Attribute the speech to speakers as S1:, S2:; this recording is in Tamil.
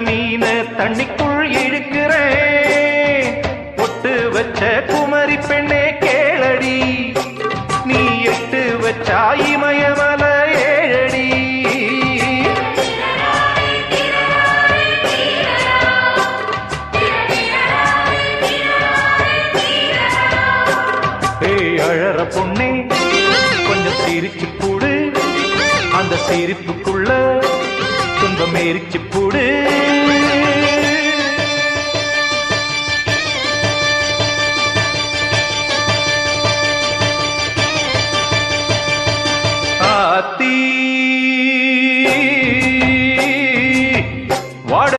S1: மீன தண்ணிக்குள் இழுக்கிறேன். பொட்டு வச்ச குமரி பெண்ணே கேளடி, நீ எட்டு வச்சா இமயமல ஏழடி. ஏய் அழற பொண்ணே கொஞ்சம் சிரிச்சு போடு, அந்த சிரிப்புக்குள்ள துன்பம் எரிச்சு போடு.